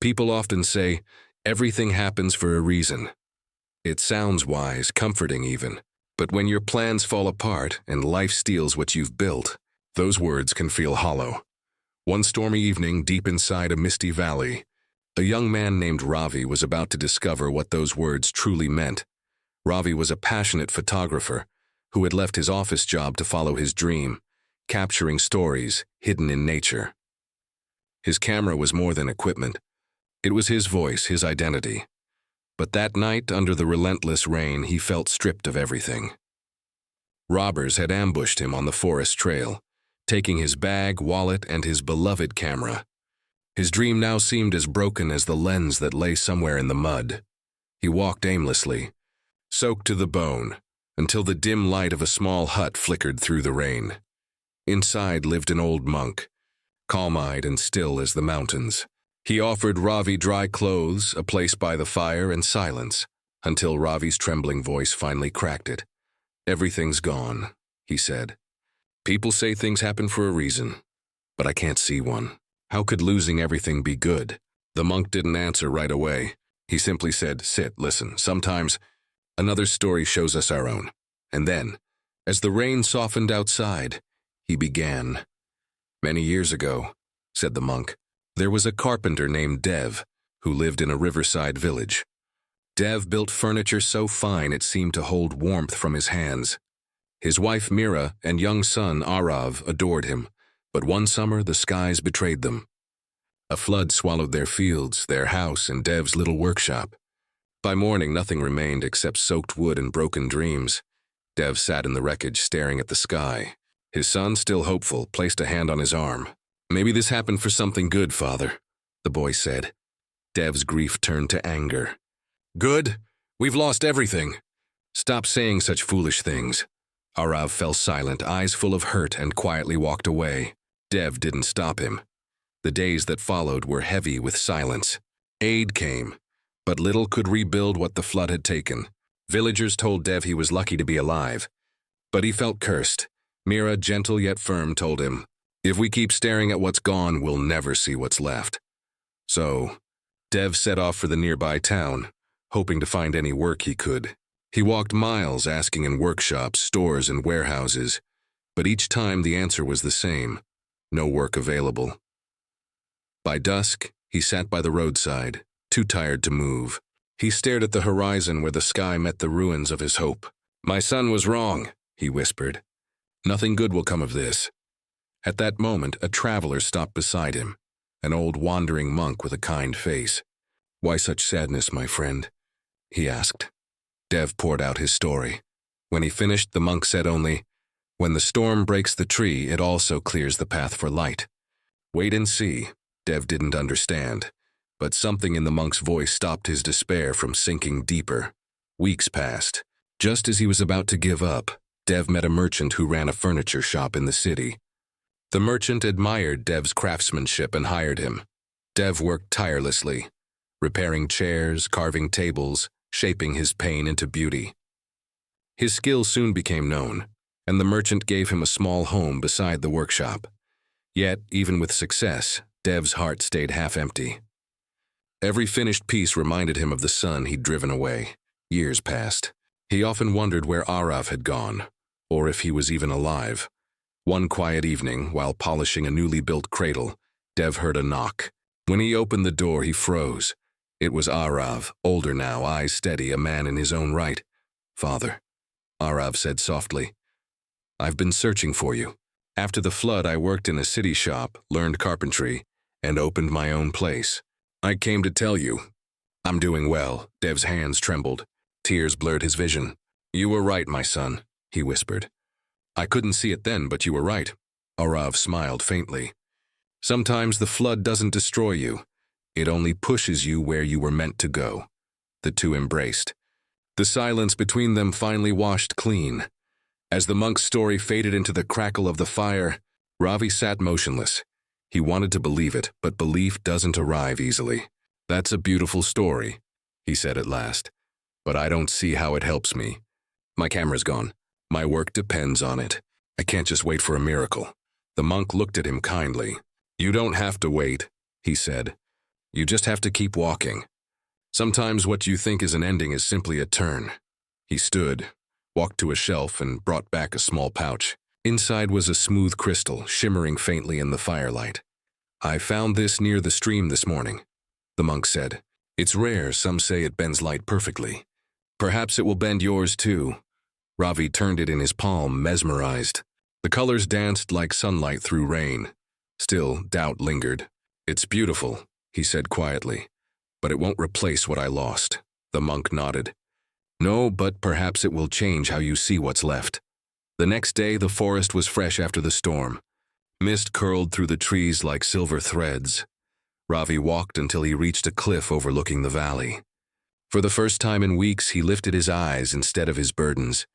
People often say, everything happens for a reason. It sounds wise, comforting even. But when your plans fall apart and life steals what you've built, those words can feel hollow. One stormy evening, deep inside a misty valley, a young man named Ravi was about to discover what those words truly meant. Ravi was a passionate photographer who had left his office job to follow his dream, capturing stories hidden in nature. His camera was more than equipment. It was his voice, his identity. But that night, under the relentless rain, he felt stripped of everything. Robbers had ambushed him on the forest trail, taking his bag, wallet, and his beloved camera. His dream now seemed as broken as the lens that lay somewhere in the mud. He walked aimlessly, soaked to the bone, until the dim light of a small hut flickered through the rain. Inside lived an old monk, calm-eyed and still as the mountains. He offered Ravi dry clothes, a place by the fire, and silence, until Ravi's trembling voice finally cracked it. "Everything's gone," he said. "People say things happen for a reason, but I can't see one. How could losing everything be good?" The monk didn't answer right away. He simply said, "Sit, listen. Sometimes another story shows us our own." And then, as the rain softened outside, he began. "Many years ago," said the monk, "there was a carpenter named Dev who lived in a riverside village. Dev built furniture so fine it seemed to hold warmth from his hands. His wife Mira and young son Arav adored him, but one summer the skies betrayed them. A flood swallowed their fields, their house, and Dev's little workshop. By morning nothing remained except soaked wood and broken dreams. Dev sat in the wreckage staring at the sky. His son, still hopeful, placed a hand on his arm. "Maybe this happened for something good, Father," the boy said. Dev's grief turned to anger. "Good? We've lost everything. Stop saying such foolish things." Arav fell silent, eyes full of hurt, and quietly walked away. Dev didn't stop him. The days that followed were heavy with silence. Aid came, but little could rebuild what the flood had taken. Villagers told Dev he was lucky to be alive, but he felt cursed. Mira, gentle yet firm, told him, "If we keep staring at what's gone, we'll never see what's left." So, Dev set off for the nearby town, hoping to find any work he could. He walked miles asking in workshops, stores, and warehouses, but each time the answer was the same: no work available. By dusk, he sat by the roadside, too tired to move. He stared at the horizon where the sky met the ruins of his hope. "My son was wrong," he whispered. "Nothing good will come of this." At that moment, a traveler stopped beside him, an old wandering monk with a kind face. "Why such sadness, my friend?" he asked. Dev poured out his story. When he finished, the monk said only, "When the storm breaks the tree, it also clears the path for light." Wait and see. Dev didn't understand, but something in the monk's voice stopped his despair from sinking deeper. Weeks passed. Just as he was about to give up, Dev met a merchant who ran a furniture shop in the city. The merchant admired Dev's craftsmanship and hired him. Dev worked tirelessly, repairing chairs, carving tables, shaping his pain into beauty. His skill soon became known, and the merchant gave him a small home beside the workshop. Yet, even with success, Dev's heart stayed half empty. Every finished piece reminded him of the son he'd driven away. Years passed. He often wondered where Arav had gone, or if he was even alive. One quiet evening, while polishing a newly built cradle, Dev heard a knock. When he opened the door, he froze. It was Arav, older now, eyes steady, a man in his own right. "Father," Arav said softly, "I've been searching for you. After the flood, I worked in a city shop, learned carpentry, and opened my own place. I came to tell you. I'm doing well." Dev's hands trembled. Tears blurred his vision. "You were right, my son," he whispered. "I couldn't see it then, but you were right." Arav smiled faintly. "Sometimes the flood doesn't destroy you. It only pushes you where you were meant to go." The two embraced. The silence between them finally washed clean. As the monk's story faded into the crackle of the fire, Ravi sat motionless. He wanted to believe it, but belief doesn't arrive easily. "That's a beautiful story," he said at last, "but I don't see how it helps me. My camera's gone. My work depends on it. I can't just wait for a miracle." The monk looked at him kindly. "You don't have to wait," he said. You just have to keep walking. Sometimes what you think is an ending is simply a turn. He stood, walked to a shelf, and brought back a small pouch. Inside was a smooth crystal, shimmering faintly in the firelight. I found this near the stream this morning, the monk said. It's rare, some say it bends light perfectly. Perhaps it will bend yours too. Ravi turned it in his palm, mesmerized. The colors danced like sunlight through rain. Still, doubt lingered. It's beautiful, he said quietly, but it won't replace what I lost. The monk nodded. No, but perhaps it will change how you see what's left. The next day, the forest was fresh after the storm. Mist curled through the trees like silver threads. Ravi walked until he reached a cliff overlooking the valley. For the first time in weeks, he lifted his eyes instead of his burdens.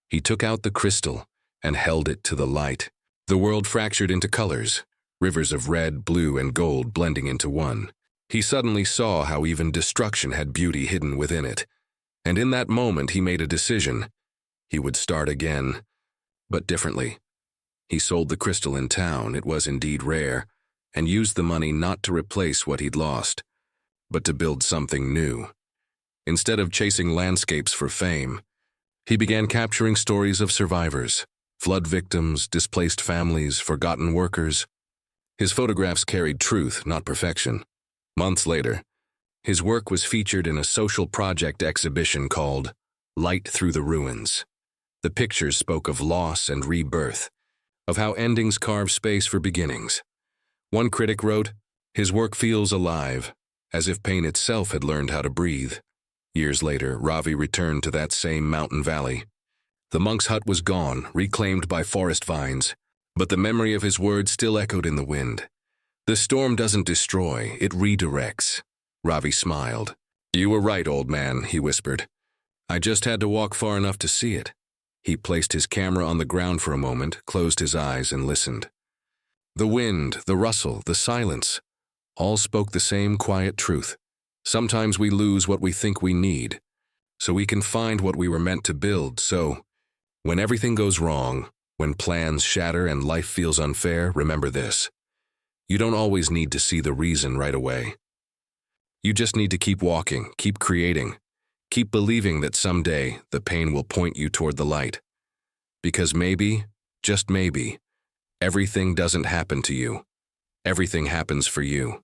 He took out the crystal and held it to the light. The world fractured into colors, rivers of red, blue, and gold blending into one. He suddenly saw how even destruction had beauty hidden within it. And in that moment, he made a decision. He would start again, but differently. He sold the crystal in town, it was indeed rare, and used the money not to replace what he'd lost, but to build something new. Instead of chasing landscapes for fame, he began capturing stories of survivors, flood victims, displaced families, forgotten workers. His photographs carried truth, not perfection. Months later, his work was featured in a social project exhibition called Light Through the Ruins. The pictures spoke of loss and rebirth, of how endings carve space for beginnings. One critic wrote, "His work feels alive, as if pain itself had learned how to breathe." Years later, Ravi returned to that same mountain valley. The monk's hut was gone, reclaimed by forest vines, but the memory of his words still echoed in the wind. The storm doesn't destroy, it redirects. Ravi smiled. "You were right, old man," he whispered. "I just had to walk far enough to see it." He placed his camera on the ground for a moment, closed his eyes, and listened. The wind, the rustle, the silence, all spoke the same quiet truth. Sometimes we lose what we think we need, so we can find what we were meant to build. So, when everything goes wrong, when plans shatter and life feels unfair, remember this. You don't always need to see the reason right away. You just need to keep walking, keep creating, keep believing that someday the pain will point you toward the light. Because maybe, just maybe, everything doesn't happen to you. Everything happens for you.